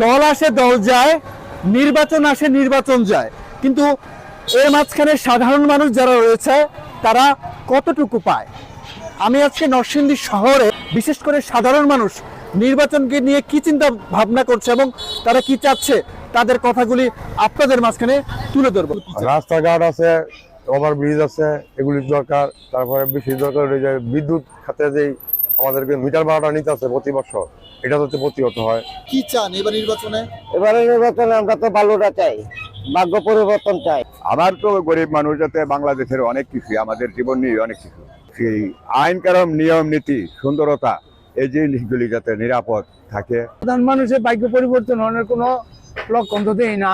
দল আসে দল যায়, নির্বাচন আসে নির্বাচন যায়, কিন্তু এর মাঝখানে সাধারণ মানুষ যারা রয়েছে তারা কতটুকু পায়? আমি আজকে নরসিংদী শহরে বিশেষ করে সাধারণ মানুষ নির্বাচনকে নিয়ে কি চিন্তা ভাবনা করছে এবং তারা কি চাচ্ছে তাদের কথাগুলি আপনাদের মাঝখানে তুলে ধরবো। রাস্তাঘাট আছে, ওভারব্রিজ আছে, এগুলি দরকার। তারপরে বেশি দরকার যে বিদ্যুৎ খাতে যেই আমাদেরকে মিটার ভাড়াটা নিতে আছে প্রতি বছর, এটা যাতে প্রতিহত হয়। কি চান এবার নির্বাচনে? এবারে নির্বাচনে আমরা তো ভালোটা চাই, ভাগ্য পরিবর্তন চাই। আমার তো গরিব মানুষ, যাতে বাংলাদেশের অনেক কিছু, আমাদের জীবন নিয়ে অনেক কিছু, সেই আইন কানুন নিয়ম নীতি সুন্দরতা, এই জিনিসগুলি যাতে নিরাপদ থাকে। সাধারণ মানুষের ভাগ্য পরিবর্তন হওয়ার কোনো লক্ষণ তো দেয় না।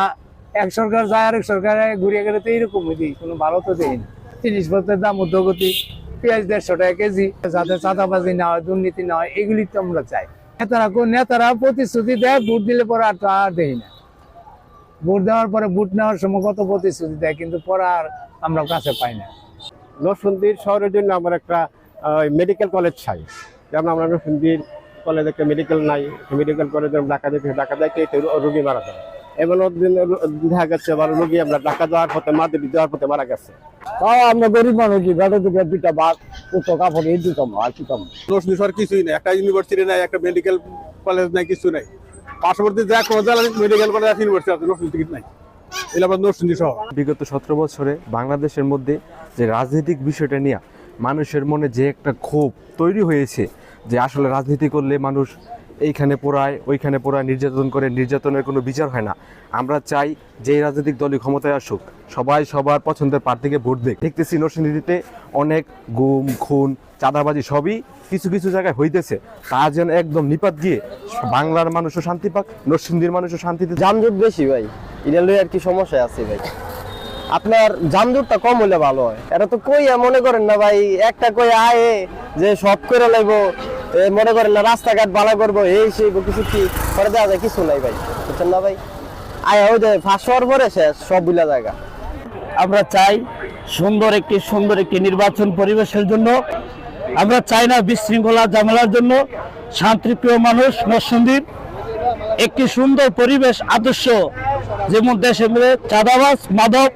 এক সরকার যায় আরেক সরকারে ঘুরিয়ে গেলে তো এইরকমই দিই, কোনো ভালো তো দেয় না। জিনিসপত্রের দাম ঊর্ধ্বগতি, পেঁয়াজ 150 টাকা কেজি, যাতে চাঁদাবাজি না হয়, দুর্নীতি না হয়, এগুলি তো আমরা চাই। নেতারা প্রতিশ্রুতি দেয়, ভোট দিলে পরে আর দেয় না। ভোট দেওয়ার পরে ভোট নেওয়ার সময় কত প্রতিশ্রুতি দেয়, কিন্তু পরে আর আমরা কাছে পাই না। নরসিংদীর শহরের জন্য আমার একটা মেডিকেল কলেজ চাই। যেমন আমরা নরসিংদীর কলেজ একটা মেডিকেল নাই, মেডিকেল কলেজে ঢাকা যাইতে রোগী মারা যায়। এমন দেখা গেছে রোগী আমরা ঢাকা যাওয়ার পথে মাদুরি দেওয়ার পথে মারা গেছে। তাও আমরা গরিব মানুষ, বেটা দুটো দুইটা বাঘ উত্তর কাপড় এই দুটো আর কি কম। নরসিংদী শহর কিছুই নাই, একটা ইউনিভার্সিটি নাই, একটা মেডিকেল কলেজ নাই, কিছু নাই। পার্শ্ববর্তী যা কোনো মেডিকেল কলেজ আছে, ইউনিভার্সিটি আছে, নরসিংদী নাই। এটা আমার নরসিংদী শহর। বিগত 17 বছরে বাংলাদেশের মধ্যে যে রাজনৈতিক বিষয়টা নিয়ে মানুষের মনে যে একটা ক্ষোভ তৈরি হয়েছে, যে আসলে রাজনীতি করলে মানুষ এইখানে পোড়ায় ওইখানে পোড়ায়, নির্যাতন করে, নির্যাতনের কোনো বিচার হয় না। আমরা চাই যে রাজনৈতিক দলই ক্ষমতায় আসুক, সবাই সবার পছন্দের প্রার্থীকে ভোট দেখ। দেখতেছি নরসিংদীতে অনেক গুম খুন চাঁদাবাজি সবই কিছু কিছু জায়গায় হইতেছে, তা যেন একদম নিপাত গিয়ে বাংলার মানুষও শান্তি পাক, নরসিংদীর মানুষও শান্তিতে। জামজট বেশি ভাই, এটা লই আর কি সমস্যা আছে ভাই। আপনার জামজটটা কম হলে ভালো হয়। এটা তো কই মনে করেন না ভাই, একটা কই আয় যে সব করে লাইব, মনে করেন না রাস্তাঘাট ভালো করবো, এই সেই কিছু কি করে দেওয়া যায়, কিছু নাই ভাই, বুঝছেন না ভাই। আয় ওই যে ফাঁস হওয়ার পরে শেষ সব বিলা জায়গা। আমরা চাই সুন্দর একটি নির্বাচন পরিবেশের জন্য। আমরা চাই না বিশৃঙ্খলা ঝামেলার জন্য। শান্তিপ্রিয় মানুষ নরসিংদীর একটি সুন্দর পরিবেশ আদর্শ, যেমন দেশের মধ্যে চাঁদাবাজ মাদক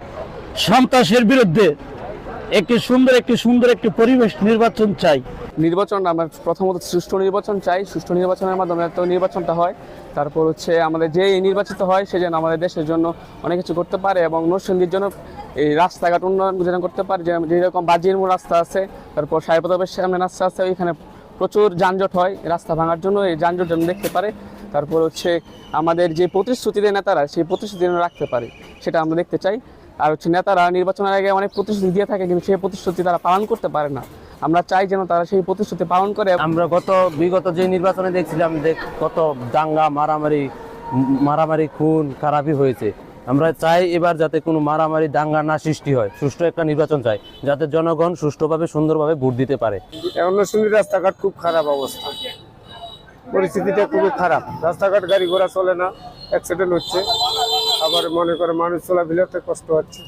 সন্ত্রাসের বিরুদ্ধে একটি সুন্দর একটি পরিবেশ নির্বাচন চাই। নির্বাচন আমরা প্রথমত সুষ্ঠু নির্বাচন চাই। সুষ্ঠু নির্বাচনের মাধ্যমে তো নির্বাচনটা হয়, তারপর হচ্ছে আমাদের যে নির্বাচিত হয় সে যেন আমাদের দেশের জন্য অনেক কিছু করতে পারে এবং নরসিংদীর জন্য এই রাস্তাঘাট উন্নয়ন যেন করতে পারে। যেরকম বাজির মোড় রাস্তা আছে, তারপর সাহেবদের সামনে রাস্তা আছে, ওইখানে প্রচুর যানজট হয়, রাস্তা ভাঙার জন্য এই যানজট যেন দেখতে পারে। তারপর হচ্ছে আমাদের যে প্রতিশ্রুতি দেয় নেতারা, সেই প্রতিশ্রুতি যেন রাখতে পারে, সেটা আমরা দেখতে চাই। আর হচ্ছে নেতারা নির্বাচনের আগে অনেক প্রতিশ্রুতি দিয়ে থাকে, কিন্তু সেই প্রতিশ্রুতি তারা পালন করতে পারে না। আমরা চাই যেন তারা সেই প্রতিশ্রুতি পালন করে। আমরা বিগত যে নির্বাচনে দেখছিলাম, কত দাঙ্গা মারামারি খুন খারাপি হয়েছে। আমরা চাই এবার যাতে কোনো মারামারি দাঙ্গা না সৃষ্টি হয়, সুষ্ঠু একটা নির্বাচন চাই, যাতে জনগণ সুষ্ঠুভাবে সুন্দরভাবে ভোট দিতে পারে। এখন নরসিংদীর রাস্তাঘাট খুব খারাপ অবস্থা, পরিস্থিতিটা খুবই খারাপ। রাস্তাঘাট গাড়ি ঘোড়া চলে না, অ্যাক্সিডেন্ট হচ্ছে, আবার মনে করে মানুষ চলাফেরাতে কষ্ট হচ্ছে।